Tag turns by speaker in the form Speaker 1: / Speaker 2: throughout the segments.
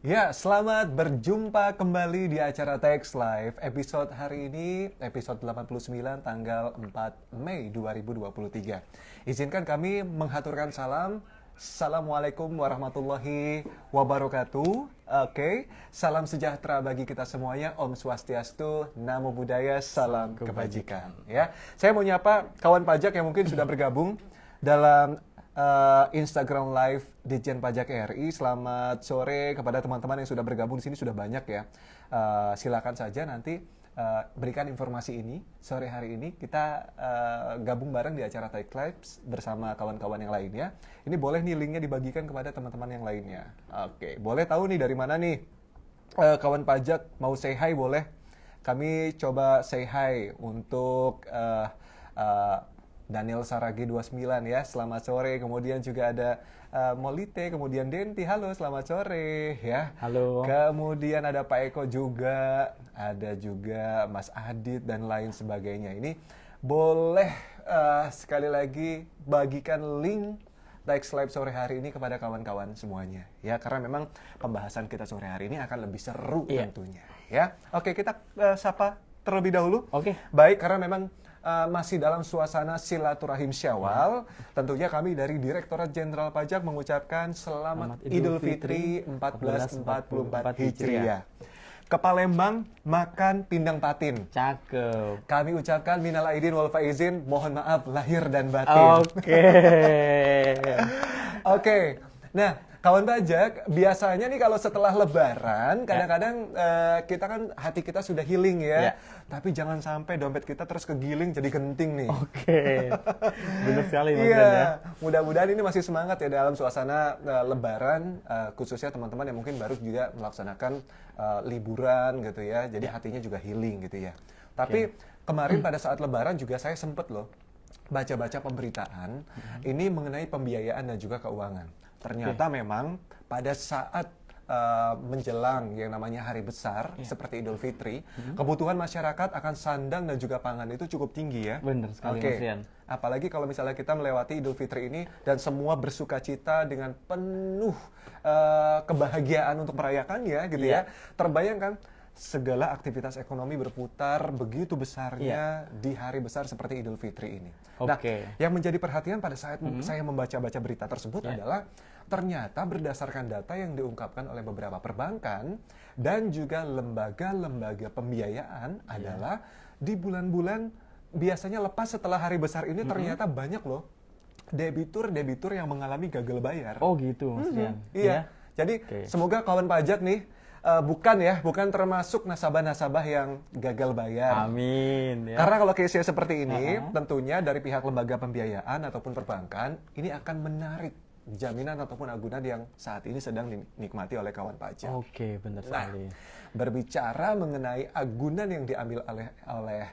Speaker 1: Ya, selamat berjumpa kembali di acara Tax Live. Episode hari ini, episode 89 tanggal 4 Mei 2023. Izinkan kami menghaturkan salam. Assalamualaikum warahmatullahi wabarakatuh. Oke, salam sejahtera bagi kita semuanya. Om Swastiastu, Namo Buddhaya, salam kebajikan. Ya, saya mau nyapa kawan pajak yang mungkin sudah bergabung dalam Instagram Live Ditjen Pajak RI. Selamat sore kepada teman-teman yang sudah bergabung di sini, sudah banyak ya. Silakan saja nanti berikan informasi ini. Sore hari ini kita gabung bareng di acara Tech Live bersama kawan-kawan yang lainnya. Ini boleh nih linknya dibagikan kepada teman-teman yang lainnya. Oke, boleh tahu nih dari mana nih kawan pajak mau say hi boleh. Kami coba say hi untuk Daniel Saragi 29 ya, selamat sore. Kemudian juga ada Molite, kemudian Denti, halo selamat sore ya.
Speaker 2: Halo.
Speaker 1: Kemudian ada Pak Eko juga, ada juga Mas Adit dan lain sebagainya. Ini boleh sekali lagi bagikan link Tax Live sore hari ini kepada kawan-kawan semuanya ya, karena memang pembahasan kita sore hari ini akan lebih seru tentunya ya. Oke, kita sapa terlebih dahulu.
Speaker 2: Oke.
Speaker 1: Baik, karena memang masih dalam suasana silaturahim Syawal, tentunya kami dari Direktorat Jenderal Pajak mengucapkan Selamat Idul Fitri 1444 Hijriah. Ke Palembang makan pindang patin.
Speaker 2: Cakep.
Speaker 1: Kami ucapkan minal aidin wal faizin, mohon maaf lahir dan batin.
Speaker 2: Oke.
Speaker 1: Oke. Nah, kawan pajak, biasanya nih kalau setelah lebaran, kadang-kadang kita kan hati kita sudah healing ya. Tapi jangan sampai dompet kita terus kegiling jadi genting nih.
Speaker 2: Oke. Benar sekali Mas
Speaker 1: Iya,
Speaker 2: Ren ya.
Speaker 1: mudah-mudahan ini masih semangat ya dalam suasana lebaran, khususnya teman-teman yang mungkin baru juga melaksanakan liburan gitu ya. Jadi hatinya juga healing gitu ya. Tapi kemarin pada saat lebaran juga saya sempet loh baca-baca pemberitaan ini mengenai pembiayaan dan juga keuangan. Ternyata memang pada saat menjelang yang namanya hari besar seperti Idul Fitri, kebutuhan masyarakat akan sandang dan juga pangan itu cukup tinggi ya.
Speaker 2: Benar sekali Mas Rian.
Speaker 1: Apalagi kalau misalnya kita melewati Idul Fitri ini dan semua bersukacita dengan penuh kebahagiaan untuk merayakannya gitu ya. Terbayangkan segala aktivitas ekonomi berputar begitu besarnya di hari besar seperti Idul Fitri ini. Nah, yang menjadi perhatian pada saat saya membaca-baca berita tersebut adalah ternyata berdasarkan data yang diungkapkan oleh beberapa perbankan dan juga lembaga-lembaga pembiayaan adalah di bulan-bulan biasanya lepas setelah hari besar ini ternyata banyak loh debitur-debitur yang mengalami gagal bayar.
Speaker 2: Oh gitu Mas Rian.
Speaker 1: Iya. Jadi semoga kawan pajak nih bukan termasuk nasabah-nasabah yang gagal bayar.
Speaker 2: Amin. Ya.
Speaker 1: Karena kalau case-nya seperti ini, tentunya dari pihak lembaga pembiayaan ataupun perbankan, ini akan menarik jaminan ataupun agunan yang saat ini sedang dinikmati oleh kawan pajak.
Speaker 2: Oke, benar sekali.
Speaker 1: Berbicara mengenai agunan yang diambil oleh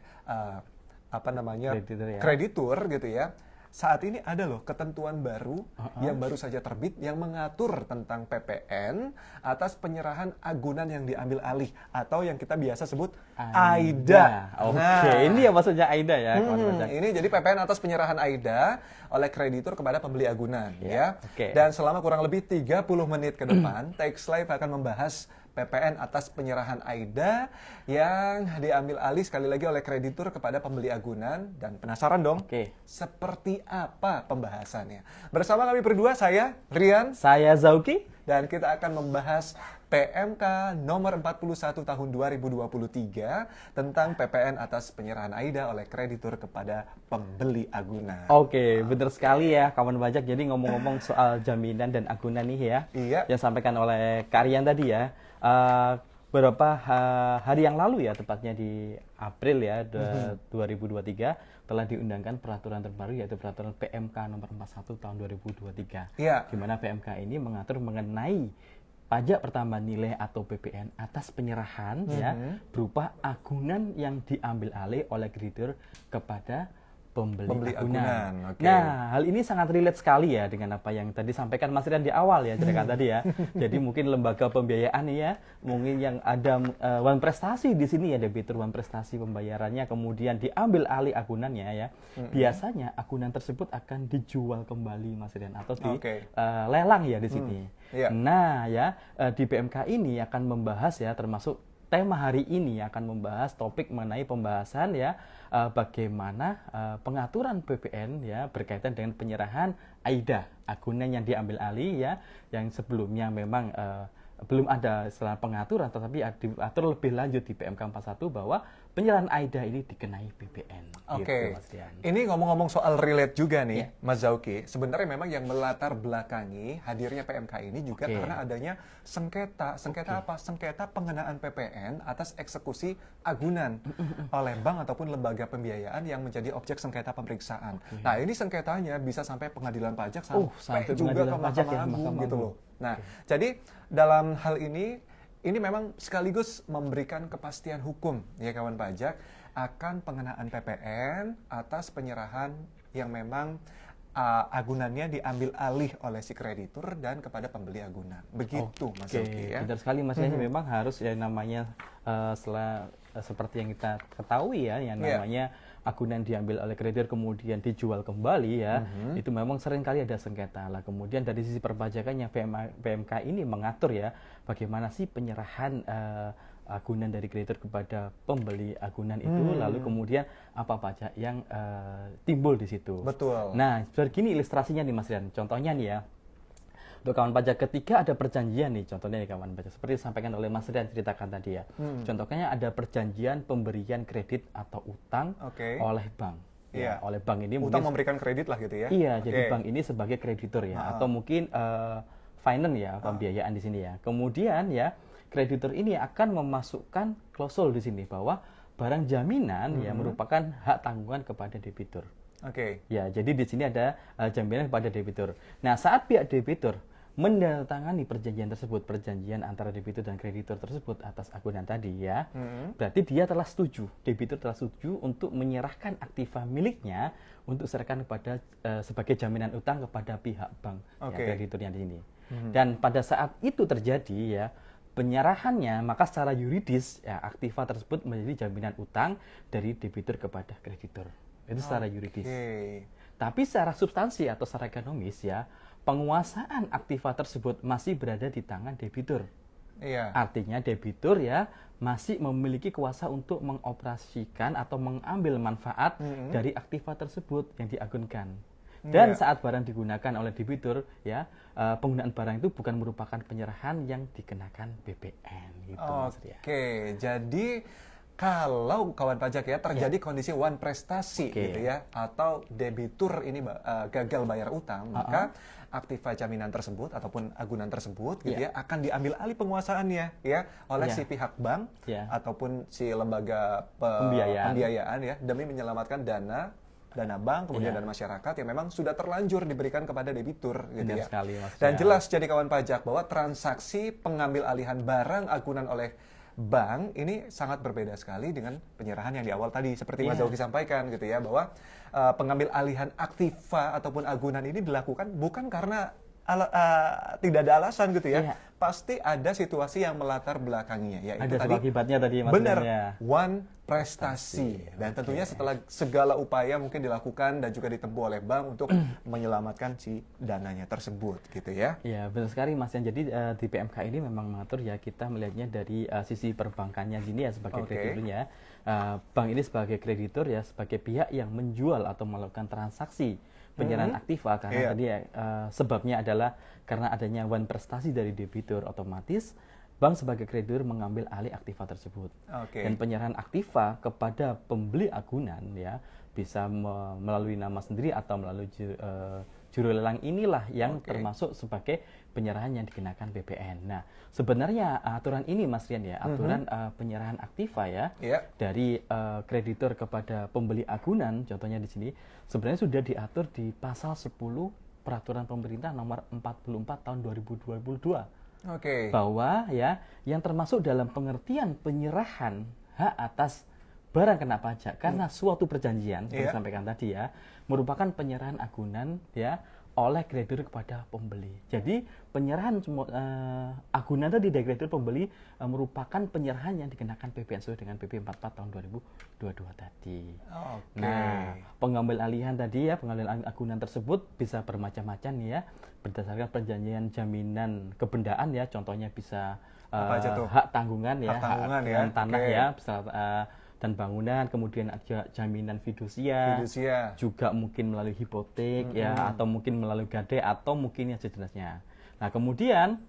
Speaker 1: kreditur gitu ya. Saat ini ada loh ketentuan baru yang baru saja terbit yang mengatur tentang PPN atas penyerahan agunan yang diambil alih atau yang kita biasa sebut AIDA.
Speaker 2: Oke, ini ya maksudnya AIDA ya kawan pajak.
Speaker 1: Ini jadi PPN atas penyerahan AIDA oleh kreditur kepada pembeli agunan ya. Dan selama kurang lebih 30 menit ke depan, Tax Live akan membahas PPN atas penyerahan AIDA yang diambil alih sekali lagi oleh kreditur kepada pembeli agunan. Dan penasaran dong, seperti apa pembahasannya? Bersama kami berdua, saya Rian,
Speaker 2: saya Zauki,
Speaker 1: dan kita akan membahas PMK nomor 41 tahun 2023 tentang PPN atas penyerahan AIDA oleh kreditur kepada pembeli agunan.
Speaker 2: Oke, benar sekali ya kawan pajak. Jadi ngomong-ngomong soal jaminan dan agunan nih ya, yang sampaikan oleh Kak Rian tadi ya. Beberapa hari yang lalu ya, tepatnya di April ya 2023 telah diundangkan peraturan terbaru yaitu peraturan PMK nomor 41 tahun 2023. Di mana PMK ini mengatur mengenai pajak pertambahan nilai atau PPN atas penyerahan ya berupa agunan yang diambil alih oleh kreditur kepada pembeli agunan.
Speaker 1: Okay.
Speaker 2: Nah, hal ini sangat relate sekali ya dengan apa yang tadi sampaikan Mas Rian di awal ya, cerita tadi ya. Jadi mungkin lembaga pembiayaan ya, mungkin yang ada one prestasi di sini ya, debitur one prestasi pembayarannya, kemudian diambil alih agunannya ya. Biasanya agunan tersebut akan dijual kembali Mas Rian atau lelang ya di sini. Nah ya, di PMK ini akan membahas ya, termasuk tema hari ini akan membahas topik mengenai pembahasan ya bagaimana pengaturan PPN ya berkaitan dengan penyerahan AIDA, agunan yang diambil alih ya, yang sebelumnya memang belum ada istilah pengaturan, tetapi diatur lebih lanjut di PMK 41 bahwa penyerahan AIDA ini dikenai PPN.
Speaker 1: Oke,
Speaker 2: gitu,
Speaker 1: ini ngomong-ngomong soal relate juga nih, Mas Zauki. Sebenarnya memang yang melatar belakangi hadirnya PMK ini juga karena adanya sengketa. Sengketa apa? Sengketa pengenaan PPN atas eksekusi agunan oleh bank ataupun lembaga pembiayaan yang menjadi objek sengketa pemeriksaan. Nah, ini sengketanya bisa sampai pengadilan pajak sampai juga ke Mahkamah Agung gitu loh. Nah, jadi dalam hal ini memang sekaligus memberikan kepastian hukum ya kawan pajak akan pengenaan PPN atas penyerahan yang memang agunannya diambil alih oleh si kreditur dan kepada pembeli agunan. Begitu Mas Zauki ya.
Speaker 2: Benar sekali Mas Rian, memang harus ya namanya seperti yang kita ketahui ya, yang namanya agunan diambil oleh kreditur kemudian dijual kembali ya, itu memang sering kali ada sengketa lah. Kemudian dari sisi perpajakannya PMK ini mengatur ya bagaimana sih penyerahan agunan dari kreditur kepada pembeli agunan itu, lalu kemudian apa pajak yang timbul di situ.
Speaker 1: Betul.
Speaker 2: Nah, begini ilustrasinya nih Mas Rian. Contohnya nih ya, untuk kawan pajak ketika ada perjanjian nih, contohnya nih kawan pajak, seperti disampaikan oleh Mas Rian ceritakan tadi ya. Contohnya ada perjanjian pemberian kredit atau utang oleh bank. Ya, oleh bank ini
Speaker 1: utang memberikan kredit lah gitu ya.
Speaker 2: Iya, jadi bank ini sebagai kreditur ya, atau mungkin finance ya, pembiayaan di sini ya. Kemudian ya, kreditur ini akan memasukkan klausul di sini bahwa barang jaminan ya merupakan hak tanggungan kepada debitur. Ya, jadi di sini ada jaminan kepada debitur. Nah, saat pihak debitur menandatangani perjanjian tersebut, perjanjian antara debitur dan kreditur tersebut atas agunan tadi ya, berarti dia telah setuju, debitur telah setuju untuk menyerahkan aktiva miliknya untuk serahkan kepada sebagai jaminan utang kepada pihak bank ya, krediturnya di sini. Dan pada saat itu terjadi ya, penyerahannya, maka secara yuridis ya aktiva tersebut menjadi jaminan utang dari debitur kepada kreditur. Itu secara yuridis. Tapi secara substansi atau secara ekonomis ya, penguasaan aktiva tersebut masih berada di tangan debitur. Artinya debitur ya masih memiliki kuasa untuk mengoperasikan atau mengambil manfaat dari aktiva tersebut yang diagunkan. Dan saat barang digunakan oleh debitur ya, penggunaan barang itu bukan merupakan penyerahan yang dikenakan BPN gitu.
Speaker 1: Jadi kalau kawan pajak ya terjadi kondisi one prestasi gitu ya, atau debitur ini gagal bayar utang, maka aktiva jaminan tersebut ataupun agunan tersebut gitu ya akan diambil alih penguasaannya ya oleh si pihak bank ataupun si lembaga pembiayaan ya demi menyelamatkan dana bank, kemudian dana masyarakat yang memang sudah terlanjur diberikan kepada debitur gitu ya. Dan jelas jadi kawan pajak bahwa transaksi pengambil alihan barang agunan oleh bank ini sangat berbeda sekali dengan penyerahan yang di awal tadi seperti Mas Zauki sampaikan gitu ya, bahwa pengambil alihan aktiva ataupun agunan ini dilakukan bukan karena tidak ada alasan gitu ya. Pasti ada situasi yang melatar belakanginya, yaitu
Speaker 2: ada
Speaker 1: tadi
Speaker 2: akibatnya tadi Mas.
Speaker 1: Benar, one prestasi. Dan tentunya setelah segala upaya mungkin dilakukan dan juga ditempuh oleh bank untuk menyelamatkan si dananya tersebut gitu ya.
Speaker 2: Iya, benar sekali Mas. Jadi di PMK ini memang mengatur ya, kita melihatnya dari sisi perbankannya sini ya sebagai krediturnya. Bank ini sebagai kreditur ya, sebagai pihak yang menjual atau melakukan transaksi penyerahan aktiva karena tadi sebabnya adalah karena adanya one prestasi dari debitur, otomatis bank sebagai kreditur mengambil alih aktiva tersebut. Dan penyerahan aktiva kepada pembeli agunan ya bisa melalui nama sendiri atau melalui juru lelang inilah yang termasuk sebagai penyerahan yang dikenakan BPN. Nah, sebenarnya aturan ini Mas Rian ya, aturan penyerahan aktiva ya dari kreditur kepada pembeli agunan, contohnya di sini sebenarnya sudah diatur di pasal 10 Peraturan Pemerintah Nomor 44 Tahun 2022. Bahwa ya yang termasuk dalam pengertian penyerahan hak atas barang kena pajak karena suatu perjanjian seperti disampaikan tadi ya, merupakan penyerahan agunan ya oleh kreditur kepada pembeli. Jadi penyerahan agunan tadi dari kreditur pembeli merupakan penyerahan yang dikenakan PPN sesuai dengan PP 44 tahun 2022 tadi. Nah, pengambil alihan tadi ya, pengambilan agunan tersebut bisa bermacam-macam ya, berdasarkan perjanjian jaminan kebendaan ya, contohnya bisa hak tanggungan ya, hak tanah ya, dan bangunan, kemudian ada jaminan fidusia, juga mungkin melalui hipotek ya, atau mungkin melalui gadai, atau mungkin yang sejenisnya. Nah, kemudian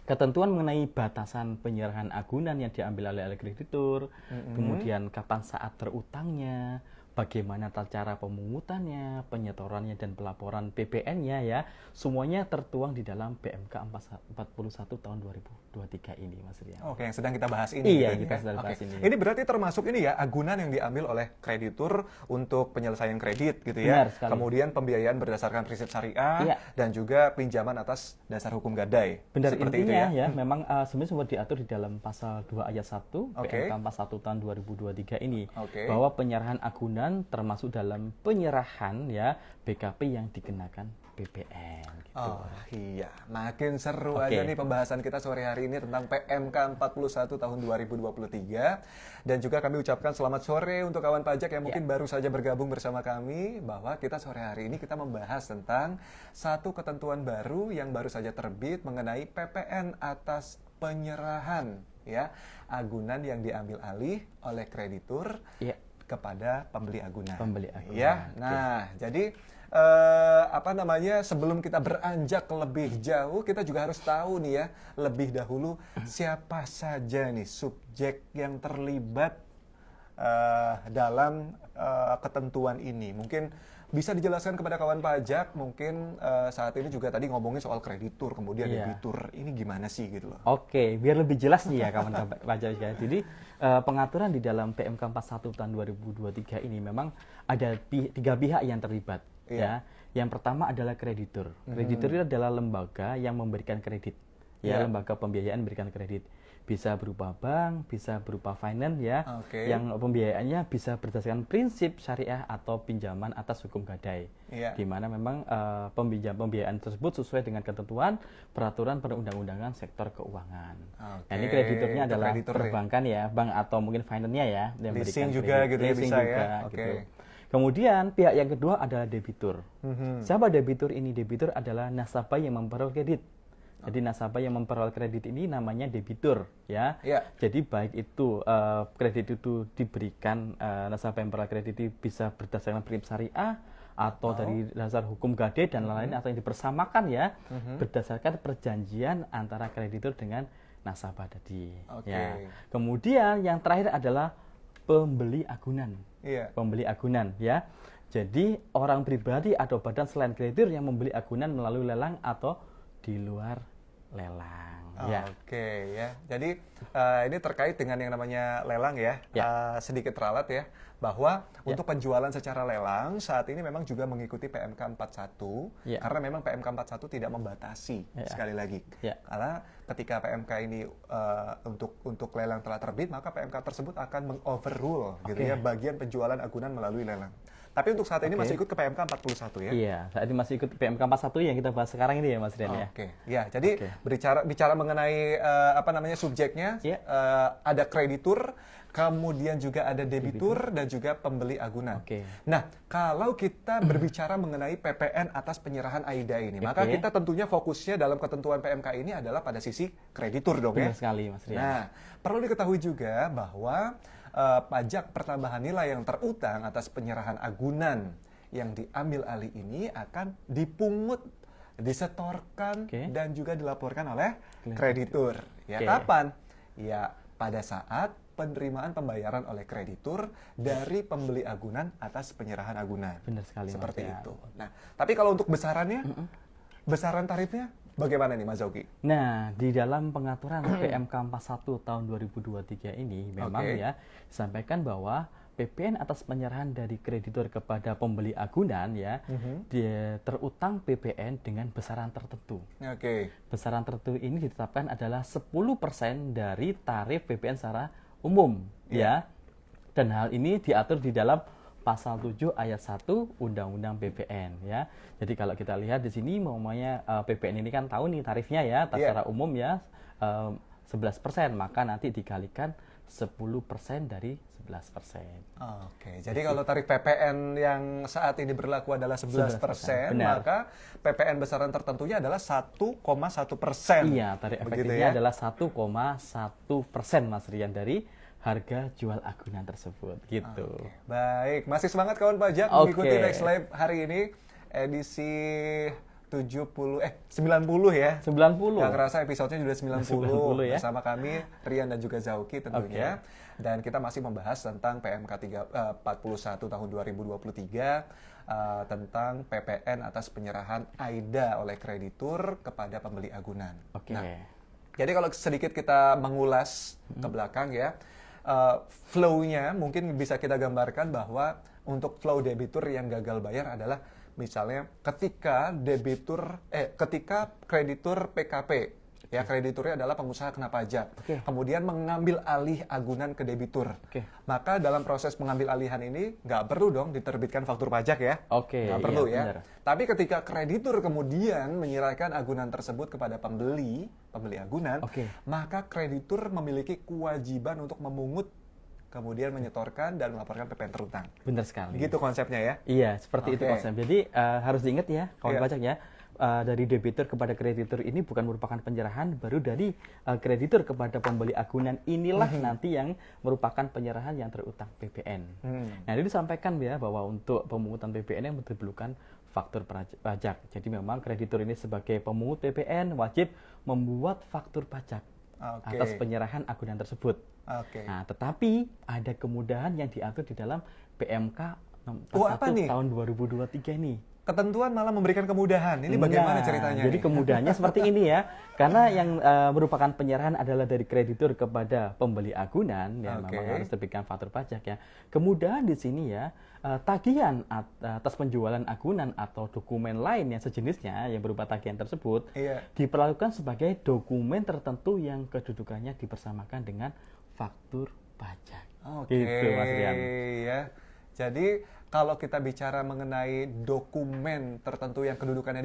Speaker 2: ketentuan mengenai batasan penyerahan agunan yang diambil oleh kreditur, kemudian kapan saat terutangnya, bagaimana cara pemungutannya, penyetorannya, dan pelaporan PPN-nya ya, semuanya tertuang di dalam PMK 41 tahun 2023 ini, Mas Rian.
Speaker 1: Oke, yang sedang kita bahas ini.
Speaker 2: Iya, kita sedang bahas ini.
Speaker 1: Ini berarti termasuk ini ya, agunan yang diambil oleh kreditur untuk penyelesaian kredit gitu ya. Kemudian pembiayaan berdasarkan prinsip syariah, dan juga pinjaman atas dasar hukum gadai.
Speaker 2: Benar, seperti intinya itu ya. Memang sebenarnya semua diatur di dalam pasal 2 ayat 1 PMK 41 tahun 2023 ini, bahwa penyerahan agunan termasuk dalam penyerahan ya BKP yang dikenakan PPN gitu.
Speaker 1: Oh iya, makin seru aja nih pembahasan kita sore hari ini tentang PMK 41 tahun 2023. Dan juga kami ucapkan selamat sore untuk kawan pajak yang mungkin baru saja bergabung bersama kami, bahwa kita sore hari ini kita membahas tentang satu ketentuan baru yang baru saja terbit mengenai PPN atas penyerahan ya agunan yang diambil alih oleh kreditur kepada pembeli agunan. Ya. Nah, jadi sebelum kita beranjak lebih jauh, kita juga harus tahu nih ya, lebih dahulu siapa saja nih subjek yang terlibat dalam ketentuan ini. Mungkin bisa dijelaskan kepada kawan pajak, mungkin saat ini juga tadi ngomongin soal kreditur, kemudian debitur. Ini gimana sih gitu loh?
Speaker 2: Oke, biar lebih jelas nih ya kawan pajak ya. Jadi pengaturan di dalam PMK 41 tahun 2023 ini memang ada 3 pihak yang terlibat ya. Yang pertama adalah kreditur. Kreditur itu adalah lembaga yang memberikan kredit. Ya, lembaga pembiayaan memberikan kredit. Bisa berupa bank, bisa berupa finance ya, yang pembiayaannya bisa berdasarkan prinsip syariah atau pinjaman atas hukum gadai, di mana memang pembiayaan tersebut sesuai dengan ketentuan peraturan perundang-undangan sektor keuangan. Nah, ini krediturnya adalah perbankan ya, bank atau mungkin finance-nya ya, yang
Speaker 1: leasing juga gitu ya, bisa ya.
Speaker 2: Gitu. Kemudian pihak yang kedua adalah debitur. Siapa debitur ini? Debitur adalah nasabah yang memperoleh kredit. Jadi nasabah yang memperoleh kredit ini namanya debitur ya. Jadi baik itu kredit itu diberikan nasabah yang memperoleh kredit itu bisa berdasarkan prinsip syariah atau dari dasar hukum gadai dan lain-lain, atau yang dipersamakan ya berdasarkan perjanjian antara kreditur dengan nasabah tadi. Ya. Kemudian yang terakhir adalah pembeli agunan. Pembeli agunan ya. Jadi orang pribadi atau badan selain kreditur yang membeli agunan melalui lelang atau di luar lelang.
Speaker 1: Ya. Jadi ini terkait dengan yang namanya lelang ya. Sedikit ralat ya, bahwa untuk penjualan secara lelang saat ini memang juga mengikuti PMK 41 karena memang PMK 41 tidak membatasi sekali lagi. Karena ketika PMK ini untuk lelang telah terbit, maka PMK tersebut akan mengoverrule gitu ya bagian penjualan agunan melalui lelang. Tapi untuk saat ini masih ikut ke PMK 41 ya? Iya,
Speaker 2: saat ini masih ikut PMK 41 yang kita bahas sekarang ini ya Mas Rian ya?
Speaker 1: Ya, jadi bicara mengenai subjeknya, ada kreditur, kemudian juga ada debitur, dan juga pembeli agunan. Nah, kalau kita berbicara mengenai PPN atas penyerahan AIDA ini, maka kita tentunya fokusnya dalam ketentuan PMK ini adalah pada sisi kreditur dong ya?
Speaker 2: Benar sekali Mas Rian.
Speaker 1: Nah, perlu diketahui juga bahwa pajak pertambahan nilai yang terutang atas penyerahan agunan yang diambil alih ini akan dipungut, disetorkan, dan juga dilaporkan oleh kreditur. Ya, kapan? Ya, pada saat penerimaan pembayaran oleh kreditur dari pembeli agunan atas penyerahan agunan.
Speaker 2: Benar sekali.
Speaker 1: Seperti itu. Nah, tapi kalau untuk besarannya, besaran tarifnya bagaimana nih Mas Zoki?
Speaker 2: Nah, di dalam pengaturan PMK 41 tahun 2023 ini memang ya disampaikan bahwa PPN atas penyerahan dari kreditur kepada pembeli agunan ya dia terutang PPN dengan besaran tertentu. Besaran tertentu ini ditetapkan adalah 10% dari tarif PPN secara umum ya. Dan hal ini diatur di dalam Pasal 7 ayat 1 Undang-Undang PPN ya. Jadi kalau kita lihat di sini umpamanya PPN ini kan tahu nih tarifnya ya, secara umum ya 11%, maka nanti dikalikan 10% dari 11%.
Speaker 1: Oke, jadi kalau tarif PPN yang saat ini berlaku adalah 11%, maka PPN besaran tertentunya adalah 1,1%.
Speaker 2: Iya, tarif efektifnya adalah 1,1% Mas Rian dari harga jual agunan tersebut gitu.
Speaker 1: Baik, masih semangat kawan pajak mengikuti Tax Live hari ini edisi 90 ya.
Speaker 2: 90.
Speaker 1: Yang ngerasa episodenya sudah 90
Speaker 2: ya.
Speaker 1: Bersama kami Rian dan juga Zauki tentunya. Dan kita masih membahas tentang PMK 41 tahun 2023 tentang PPN atas penyerahan AIDA oleh kreditur kepada pembeli agunan. Nah, jadi kalau sedikit kita mengulas ke belakang ya, flow-nya mungkin bisa kita gambarkan bahwa untuk flow debitur yang gagal bayar adalah misalnya ketika kreditur PKP ya, krediturnya adalah pengusaha kena pajak, kemudian mengambil alih agunan ke debitur, maka dalam proses pengambil alihan ini nggak perlu dong diterbitkan faktur pajak ya, nggak perlu ya. Benar. Tapi ketika kreditur kemudian menyerahkan agunan tersebut kepada pembeli agunan, maka kreditur memiliki kewajiban untuk memungut, kemudian menyetorkan dan melaporkan PPN terutang.
Speaker 2: Benar sekali.
Speaker 1: Gitu konsepnya ya?
Speaker 2: Iya, seperti itu konsep. Jadi harus diingat ya kawan pajak ya. Dari debitur kepada kreditur ini bukan merupakan penyerahan, baru dari kreditur kepada pembeli agunan inilah nanti yang merupakan penyerahan yang terutang PPN. Nah, ini disampaikan ya bahwa untuk pemungutan PPN yang diperlukan faktur pajak. Jadi memang kreditur ini sebagai pemungut PPN wajib membuat faktur pajak atas penyerahan agunan tersebut. Nah, tetapi ada kemudahan yang diatur di dalam PMK 1 tahun 2023 ini.
Speaker 1: Ketentuan malah memberikan kemudahan. Ini bagaimana ceritanya?
Speaker 2: Jadi kemudahannya seperti ini ya. Karena yang merupakan penyerahan adalah dari kreditur kepada pembeli agunan, yang memang harus terbitkan faktur pajak ya. Kemudahan di sini ya, tagihan atas penjualan agunan atau dokumen lain yang sejenisnya yang berupa tagihan tersebut diperlakukan sebagai dokumen tertentu yang kedudukannya dipersamakan dengan faktur pajak. Gitu, Mas Rian.
Speaker 1: Ya. Jadi kalau kita bicara mengenai dokumen tertentu yang kedudukannya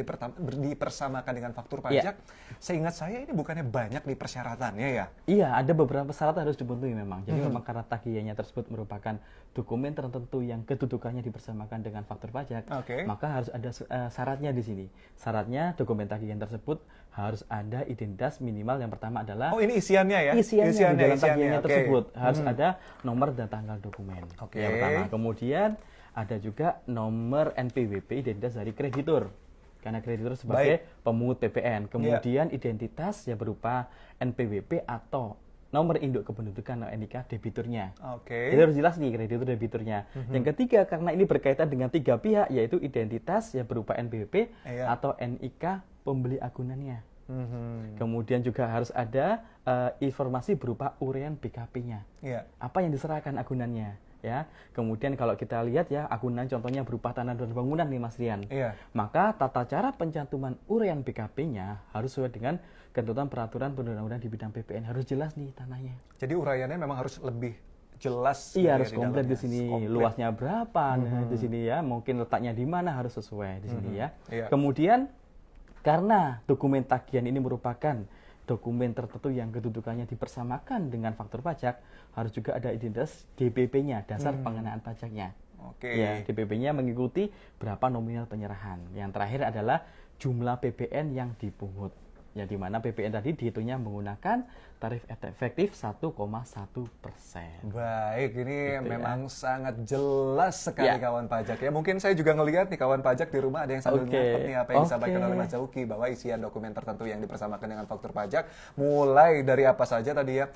Speaker 1: dipersamakan dengan faktur pajak, seingat saya ini bukannya banyak di persyaratannya ya?
Speaker 2: Iya, ada beberapa syarat harus dipenuhi memang. Jadi memang karena tagihannya tersebut merupakan dokumen tertentu yang kedudukannya dipersamakan dengan faktur pajak, maka harus ada syaratnya di sini. Syaratnya dokumen tagihan tersebut harus ada identitas minimal, yang pertama adalah
Speaker 1: ini isiannya ya?
Speaker 2: Isiannya di dalam tagihannya tersebut harus ada nomor dan tanggal dokumen. Yang pertama. Kemudian ada juga nomor NPWP, identitas dari kreditur. Karena kreditur sebagai pemungut PPN. Kemudian identitas yang berupa NPWP atau nomor induk kependudukan NIK debiturnya. Jadi harus jelas nih kreditur debiturnya. Yang ketiga, karena ini berkaitan dengan 3 pihak, yaitu identitas yang berupa NPWP atau NIK pembeli agunannya. Kemudian juga harus ada informasi berupa uraian BKP-nya. Apa yang diserahkan agunannya. Ya, kemudian kalau kita lihat ya, agunan contohnya berupa tanah dan bangunan nih Mas Rian. Maka tata cara pencantuman uraian BKP-nya harus sesuai dengan ketentuan peraturan perundang-undangan di bidang PPN. Harus jelas nih tanahnya.
Speaker 1: Jadi uraiannya memang harus lebih jelas.
Speaker 2: Iya, harus komplit di sini. Luasnya berapa di sini ya? Mungkin letaknya di mana harus sesuai di sini ya. Kemudian karena dokumen tagihan ini merupakan dokumen tertentu yang kedudukannya dipersamakan dengan faktur pajak, harus juga ada identitas DPP-nya, dasar pengenaan pajaknya. Ya, DPP-nya mengikuti berapa nominal penyerahan. Yang terakhir adalah jumlah PPN yang dipungut. Ya, di mana PPN tadi dihitungnya menggunakan tarif efektif 1,1%.
Speaker 1: Baik, ini gitu memang sangat jelas sekali kawan pajak ya. Mungkin saya juga ngelihat nih kawan pajak di rumah ada yang sambil nyatet nih apa yang disampaikan oleh Mas Zauki, bahwa isian dokumen tertentu yang dipersamakan dengan faktur pajak mulai dari apa saja tadi ya,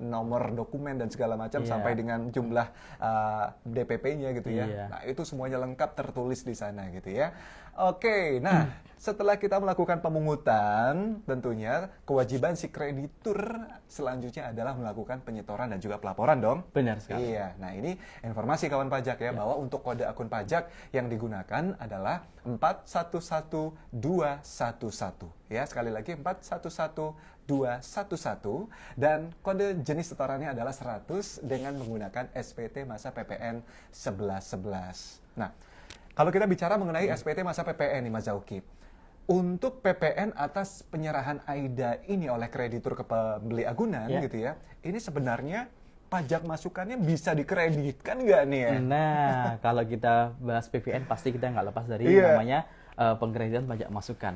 Speaker 1: nomor dokumen dan segala macam sampai dengan jumlah DPP-nya gitu ya. Nah, itu semuanya lengkap tertulis di sana gitu ya. Nah, setelah kita melakukan pemungutan, tentunya kewajiban si kreditur selanjutnya adalah melakukan penyetoran dan juga pelaporan dong.
Speaker 2: Benar sekali.
Speaker 1: Iya, nah ini informasi kawan pajak ya, bahwa untuk kode akun pajak yang digunakan adalah 411211. Ya, sekali lagi 411211. 4211 dan kode jenis setorannya adalah 100 dengan menggunakan SPT masa PPN 1111. Nah, kalau kita bicara mengenai SPT masa PPN nih Mas Zauky, untuk PPN atas penyerahan AIDA ini oleh kreditur ke pembeli agunan gitu ya, ini sebenarnya pajak masukannya bisa dikreditkan nggak nih ya?
Speaker 2: Nah, kalau kita bahas PPN pasti kita nggak lepas dari namanya pengkreditan pajak masukan.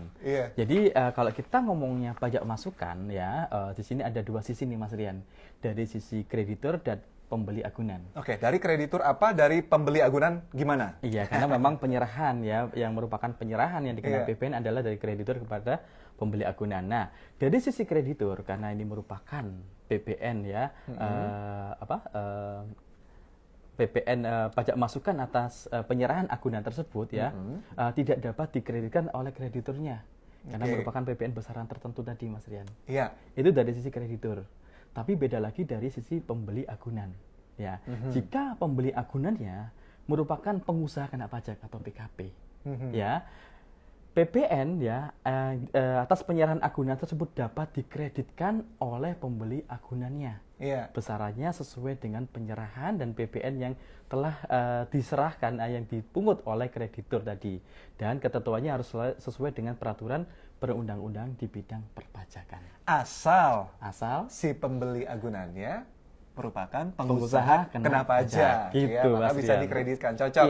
Speaker 2: Jadi kalau kita ngomongnya pajak masukan ya, di sini ada dua sisi nih Mas Rian, dari sisi kreditur dan pembeli agunan.
Speaker 1: Oke, dari kreditur apa, dari pembeli agunan gimana?
Speaker 2: Iya, karena memang penyerahan ya, yang merupakan penyerahan yang dikenal PPN adalah dari kreditur kepada pembeli agunan. Nah, dari sisi kreditur karena ini merupakan PPN ya, PPN pajak masukan atas penyerahan agunan tersebut ya, tidak dapat dikreditkan oleh krediturnya karena merupakan PPN besaran tertentu tadi Mas Rian.
Speaker 1: Iya.
Speaker 2: Itu dari sisi kreditur. Tapi beda lagi dari sisi pembeli agunan. Ya, jika pembeli agunannya merupakan pengusaha kena pajak atau PKP, ya, PPN ya atas penyerahan agunan tersebut dapat dikreditkan oleh pembeli agunannya. Besarannya sesuai dengan penyerahan dan PPN yang telah diserahkan, yang dipungut oleh kreditur tadi, dan ketentuannya harus sesuai dengan peraturan perundang-undang di bidang perpajakan.
Speaker 1: Asal si pembeli agunannya merupakan pengusaha kena pajak.
Speaker 2: Gitu,
Speaker 1: ya, maka bisa dikreditkan. Cocok.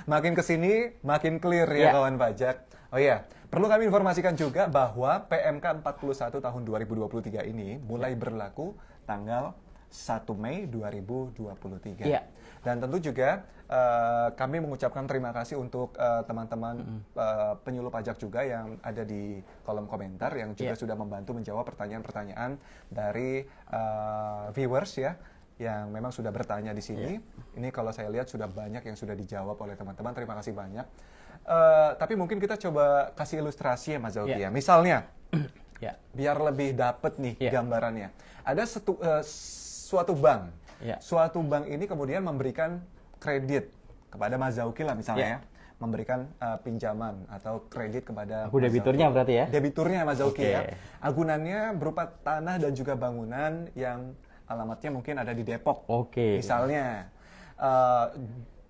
Speaker 1: Makin kesini makin clear ya kawan pajak. Oh iya, perlu kami informasikan juga bahwa PMK 41 tahun 2023 ini mulai berlaku tanggal 1 Mei 2023. Dan tentu juga kami mengucapkan terima kasih untuk teman-teman penyuluh pajak juga yang ada di kolom komentar yang juga sudah membantu menjawab pertanyaan-pertanyaan dari viewers ya, yang memang sudah bertanya di sini. Ini kalau saya lihat sudah banyak yang sudah dijawab oleh teman-teman. Terima kasih banyak. Tapi mungkin kita coba kasih ilustrasi ya Mas Zauky ya. Misalnya, biar lebih dapet nih gambarannya. Ada suatu bank. Suatu bank ini kemudian memberikan kredit kepada Mas Zauky lah misalnya ya. Memberikan pinjaman atau kredit kepada
Speaker 2: debiturnya berarti ya?
Speaker 1: Debiturnya Mas Zauky ya. Agunannya berupa tanah dan juga bangunan yang alamatnya mungkin ada di Depok. Misalnya,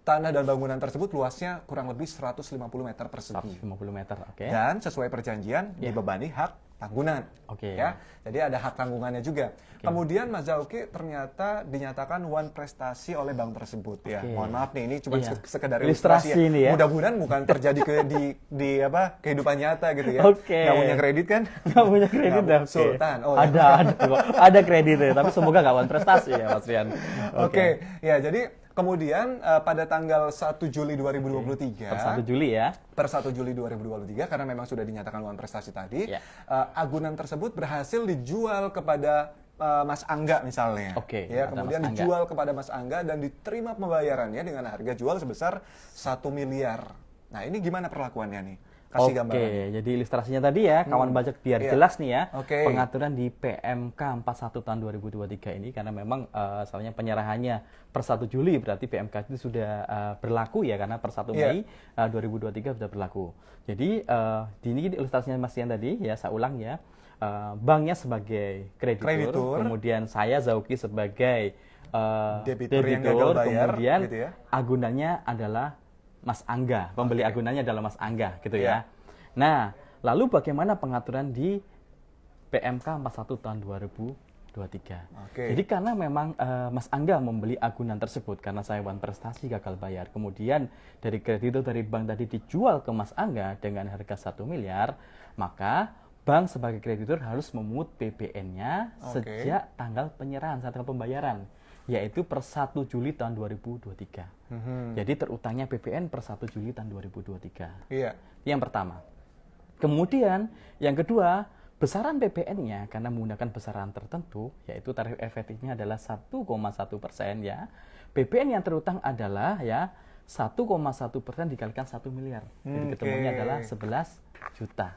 Speaker 1: tanah dan bangunan tersebut luasnya kurang lebih 150 meter persegi.
Speaker 2: 150 meter,
Speaker 1: Dan sesuai perjanjian dibebani hak tanggungan. Ya, jadi ada hak tanggungannya juga. Kemudian Mas Zauky ternyata dinyatakan one prestasi oleh bank tersebut ya. Mohon maaf nih, ini cuma sekedar ilustrasi ya. Mudah-mudahan bukan terjadi di kehidupan nyata gitu ya. Nggak punya kredit kan?
Speaker 2: Nggak punya kredit dah.
Speaker 1: Sultan.
Speaker 2: Ada kreditnya, tapi semoga nggak one prestasi ya Mas Rian.
Speaker 1: Ya jadi kemudian pada tanggal 1 Juli 2023
Speaker 2: per 1 Juli ya.
Speaker 1: Per 1 Juli 2023 karena memang sudah dinyatakan one prestasi tadi, agunan tersebut berhasil dijual kepada Mas Angga misalnya. Ya, kemudian dijual kepada Mas Angga dan diterima pembayarannya dengan harga jual sebesar 1 miliar. Nah, ini gimana perlakuannya nih? Kasih gambaran.
Speaker 2: Jadi ilustrasinya tadi ya, kawan pajak biar jelas nih ya, pengaturan di PMK 41 tahun 2023 ini, karena memang soalnya penyerahannya per 1 Juli, berarti PMK itu sudah berlaku ya, karena per 1 Mei 2023 sudah berlaku. Jadi di ini ilustrasinya Mas Ian tadi ya, saya ulang ya, banknya sebagai kreditur, kemudian saya Zauky sebagai debitur
Speaker 1: yang gagal bayar,
Speaker 2: kemudian
Speaker 1: gitu ya.
Speaker 2: agunannya adalah Mas Angga, pembeli agunannya adalah Mas Angga, gitu ya. Nah, lalu bagaimana pengaturan di PMK 41 tahun 2023? Jadi karena memang Mas Angga membeli agunan tersebut karena saya one prestasi gagal bayar, kemudian dari kreditur dari bank tadi dijual ke Mas Angga dengan harga 1 miliar, maka bank sebagai kreditur harus memungut PPN-nya sejak tanggal penyerahan, tanggal pembayaran, yaitu per 1 Juli tahun 2023. Jadi terutangnya PPN per 1 Juli tahun 2023. Yang pertama. Kemudian yang kedua, besaran PPN-nya karena menggunakan besaran tertentu, yaitu tarif efektifnya adalah 1,1% ya. PPN yang terutang adalah ya 1,1% dikalikan 1 miliar. Jadi ketemunya adalah 11 juta.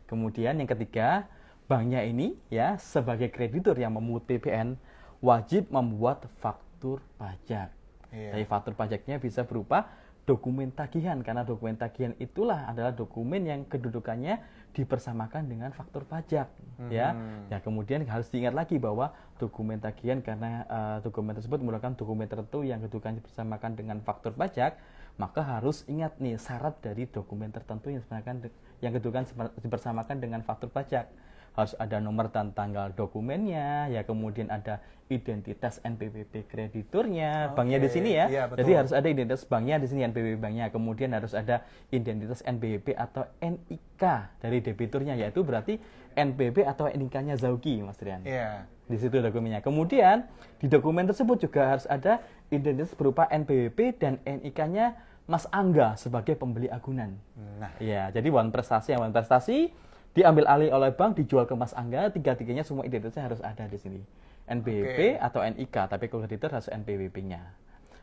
Speaker 2: Kemudian yang ketiga, banknya ini ya sebagai kreditur yang memungut PPN wajib membuat faktur pajak. Jadi faktur pajaknya bisa berupa dokumen tagihan, karena dokumen tagihan itulah adalah dokumen yang kedudukannya dipersamakan dengan faktur pajak, ya. Ya, kemudian harus diingat lagi bahwa dokumen tagihan karena dokumen tersebut merupakan dokumen tertentu yang kedudukannya dipersamakan dengan faktur pajak, maka harus ingat nih syarat dari dokumen tertentu yang kedudukan dipersamakan dengan faktur pajak. Harus ada nomor dan tanggal dokumennya, ya, kemudian ada identitas NPWP krediturnya, banknya di sini ya.
Speaker 1: Iya,
Speaker 2: jadi harus ada identitas banknya di sini, NPWP banknya. Kemudian harus ada identitas NBWP atau NIK dari debiturnya, yaitu berarti NPB atau NIK-nya Zauki, Mas Rian.
Speaker 1: Iya.
Speaker 2: Di situ dokumennya. Kemudian di dokumen tersebut juga harus ada identitas berupa NPWP dan NIK-nya Mas Angga sebagai pembeli agunan.
Speaker 1: Nah,
Speaker 2: ya, jadi wan prestasi diambil alih oleh bank, dijual ke Mas Angga, tiga-tiganya semua identitasnya harus ada di sini. NPWP atau NIK, tapi kalau kreditur harus NPWP-nya.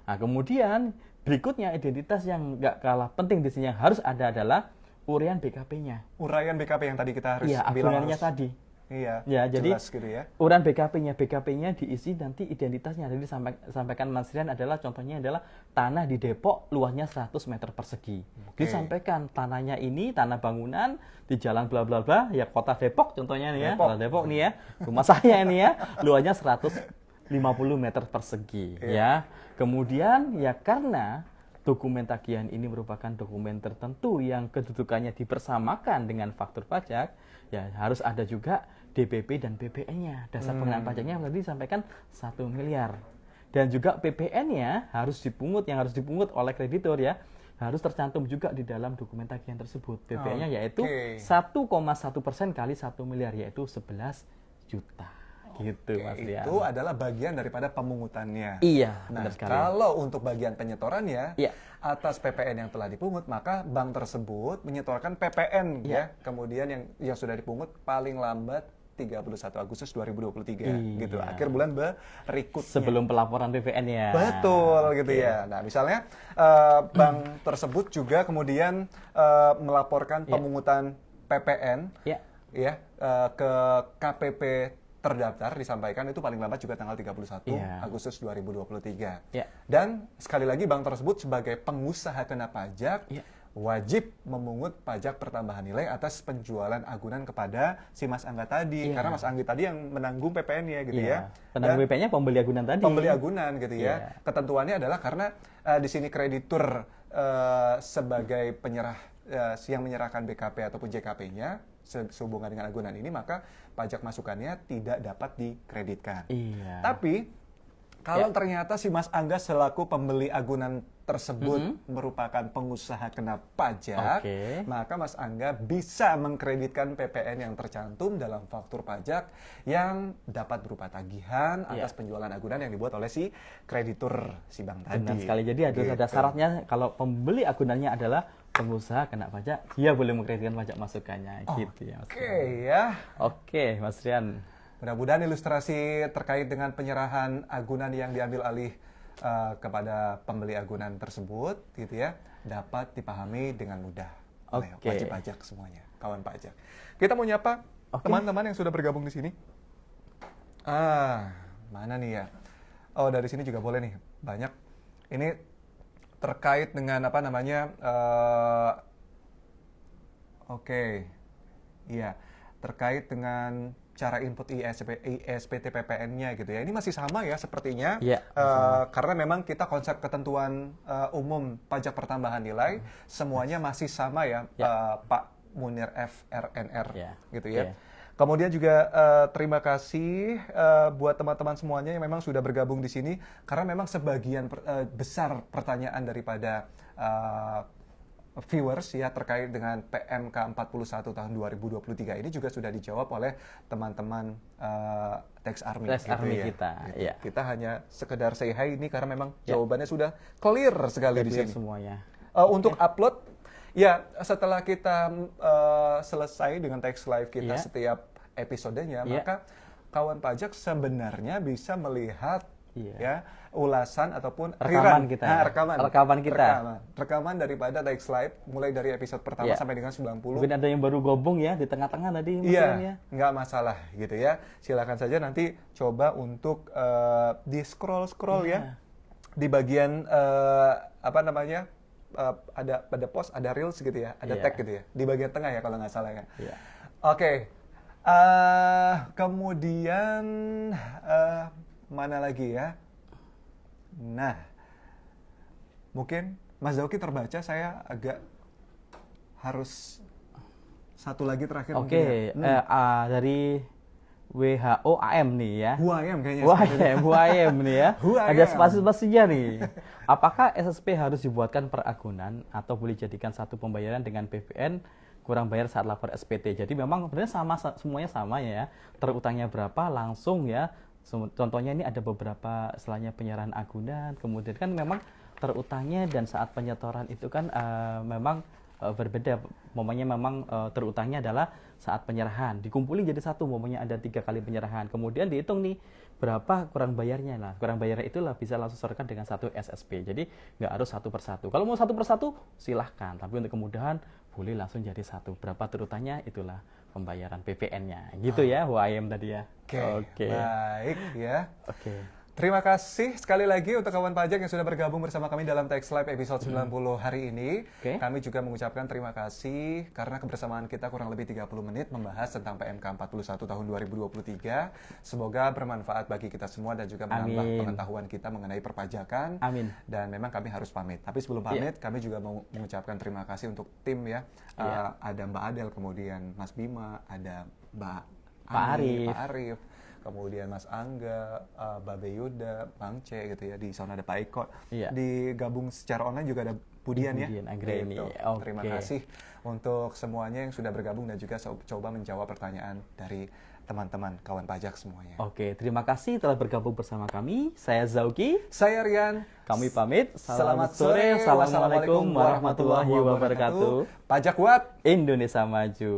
Speaker 2: Nah, kemudian berikutnya identitas yang nggak kalah penting di sini yang harus ada adalah uraian BKP-nya.
Speaker 1: Uraian BKP yang tadi kita harus
Speaker 2: bilang agunannya tadi.
Speaker 1: Iya,
Speaker 2: ya, jadi
Speaker 1: gitu ya.
Speaker 2: Uraian BKP-nya diisi nanti identitasnya. Jadi sampaikan Mas Rian adalah contohnya adalah tanah di Depok luasnya 100 meter persegi. Disampaikan tanahnya ini tanah bangunan di jalan bla bla bla, ya kota Depok contohnya nih ya. Kota Depok nih ya. Rumah saya ini ya, luasnya 150 meter persegi ya. Kemudian ya karena dokumen tagihan ini merupakan dokumen tertentu yang kedudukannya dipersamakan dengan faktur pajak, ya harus ada juga DPP dan PPN-nya. Dasar pengenaan pajaknya tadi disampaikan 1 miliar. Dan juga PPN-nya harus dipungut, yang harus dipungut oleh kreditur ya, harus tercantum juga di dalam dokumen tagihan tersebut. PPN-nya yaitu 1,1% kali 1 miliar, yaitu 11 juta. Gitu, Mas Rian.
Speaker 1: Itu adalah bagian daripada pemungutannya.
Speaker 2: Iya,
Speaker 1: nah,
Speaker 2: benar sekali.
Speaker 1: Kalau untuk bagian penyetorannya, atas PPN yang telah dipungut, maka bank tersebut menyetorkan PPN ya. Kemudian yang sudah dipungut paling lambat 31 Agustus 2023 gitu. Akhir bulan berikutnya.
Speaker 2: Sebelum pelaporan PPN ya.
Speaker 1: Betul gitu ya. Nah, misalnya bank tersebut juga kemudian melaporkan pemungutan PPN ya ke KPP terdaftar, disampaikan itu paling lambat juga tanggal 31 Agustus 2023. Dan sekali lagi bank tersebut sebagai pengusaha kena pajak wajib memungut pajak pertambahan nilai atas penjualan agunan kepada si Mas Angga tadi. Karena Mas Angga tadi yang menanggung PPN-nya gitu ya.
Speaker 2: Penanggung PPN-nya pembeli agunan tadi.
Speaker 1: Pembeli agunan gitu ya. Ketentuannya adalah karena di sini kreditur sebagai penyerah yang menyerahkan BKP ataupun JKP-nya sehubungan dengan agunan ini, maka pajak masukannya tidak dapat dikreditkan. Tapi kalau ternyata si Mas Angga selaku pembeli agunan tersebut merupakan pengusaha kena pajak, maka Mas Angga bisa mengkreditkan PPN yang tercantum dalam faktur pajak yang dapat berupa tagihan atas penjualan agunan yang dibuat oleh si kreditur si bank tadi.
Speaker 2: Benar sekali. Jadi ada syaratnya, kalau pembeli agunannya adalah pengusaha kena pajak, dia boleh mengkreditkan pajak masukannya gitu ya. Oke, Mas Rian.
Speaker 1: Mudah-mudahan ilustrasi terkait dengan penyerahan agunan yang diambil alih kepada pembeli agunan tersebut gitu ya dapat dipahami dengan mudah oleh wajib pajak semuanya, kawan pajak. Kita mau nyapa teman-teman yang sudah bergabung di sini. Mana nih ya? Oh, dari sini juga boleh nih, banyak. Ini terkait dengan apa namanya? Iya, terkait dengan cara input ISPT PPN-nya gitu ya. Ini masih sama ya sepertinya. Karena memang kita konsep ketentuan umum pajak pertambahan nilai semuanya masih sama ya, Pak Munir FRNR gitu ya. Kemudian juga terima kasih buat teman-teman semuanya yang memang sudah bergabung di sini, karena memang sebagian besar pertanyaan daripada viewers ya terkait dengan PMK 41 tahun 2023 ini juga sudah dijawab oleh teman-teman Tax Army,
Speaker 2: kita.
Speaker 1: Kita hanya sekedar say hi ini karena memang jawabannya sudah clear sekali di sini
Speaker 2: semuanya.
Speaker 1: Untuk upload ya setelah kita selesai dengan Tax Live kita setiap episodenya, maka kawan pajak sebenarnya bisa melihat ya ulasan ataupun
Speaker 2: rekaman kita.
Speaker 1: Rekaman daripada Tax Live mulai dari episode pertama sampai dengan 90.
Speaker 2: Mungkin ada yang baru gabung ya di tengah-tengah tadi.
Speaker 1: Nggak masalah gitu ya. Silakan saja nanti coba untuk di scroll ya di bagian ada post, ada reels gitu ya, ada
Speaker 2: Iya.
Speaker 1: tag gitu ya, di bagian tengah ya kalau nggak salah ya.
Speaker 2: Iya.
Speaker 1: Oke. Kemudian mana lagi ya? Nah, mungkin Mas Zauki terbaca, saya agak harus satu lagi terakhir mungkin
Speaker 2: Oke,
Speaker 1: ya.
Speaker 2: dari WHO AM nih ya.
Speaker 1: HUAM kayaknya.
Speaker 2: HUAM nih ya.
Speaker 1: HUAM.
Speaker 2: Ada spasi-spasinya nih. Apakah SSP harus dibuatkan per agunan atau boleh jadikan satu pembayaran dengan BPN kurang bayar saat lapor SPT? Jadi memang sebenarnya sama, semuanya sama ya. Terutangnya berapa langsung ya. Contohnya ini ada beberapa istilahnya penyerahan agunan, kemudian kan memang terutangnya dan saat penyetoran itu kan memang berbeda. Momennya memang terutangnya adalah saat penyerahan, dikumpulin jadi satu, momennya ada 3 kali penyerahan, kemudian dihitung nih berapa kurang bayarnya lah. Kurang bayarnya itulah bisa langsung serahkan dengan satu SSP. Jadi nggak harus satu persatu. Kalau mau satu persatu silahkan, tapi untuk kemudahan boleh langsung jadi satu. Berapa terutangnya itulah pembayaran PPN-nya. Gitu ya, HUAM tadi ya.
Speaker 1: Oke. Baik ya.
Speaker 2: Oke.
Speaker 1: Terima kasih sekali lagi untuk kawan pajak yang sudah bergabung bersama kami dalam Tax Live episode 90 hari ini. Kami juga mengucapkan terima kasih karena kebersamaan kita kurang lebih 30 menit membahas tentang PMK 41 tahun 2023. Semoga bermanfaat bagi kita semua dan juga menambah pengetahuan kita mengenai perpajakan.
Speaker 2: Amin.
Speaker 1: Dan memang kami harus pamit. Tapi sebelum pamit, kami juga mau mengucapkan terima kasih untuk tim ya. Ada Mbak Adel, kemudian Mas Bima, ada Mbak Ani, Pak Arif, kemudian Mas Angga, Babe Yuda, Bang C gitu ya, di sana ada Pak Eko. Digabung secara online juga ada Budian ya.
Speaker 2: Anggreni.
Speaker 1: Gitu. Terima kasih untuk semuanya yang sudah bergabung dan juga coba menjawab pertanyaan dari teman-teman kawan pajak semuanya.
Speaker 2: Oke, terima kasih telah bergabung bersama kami. Saya Zauki.
Speaker 1: Saya Rian.
Speaker 2: Kami pamit.
Speaker 1: Selamat sore.
Speaker 2: Assalamualaikum warahmatullahi wabarakatuh.
Speaker 1: Pajak kuat,
Speaker 2: Indonesia maju.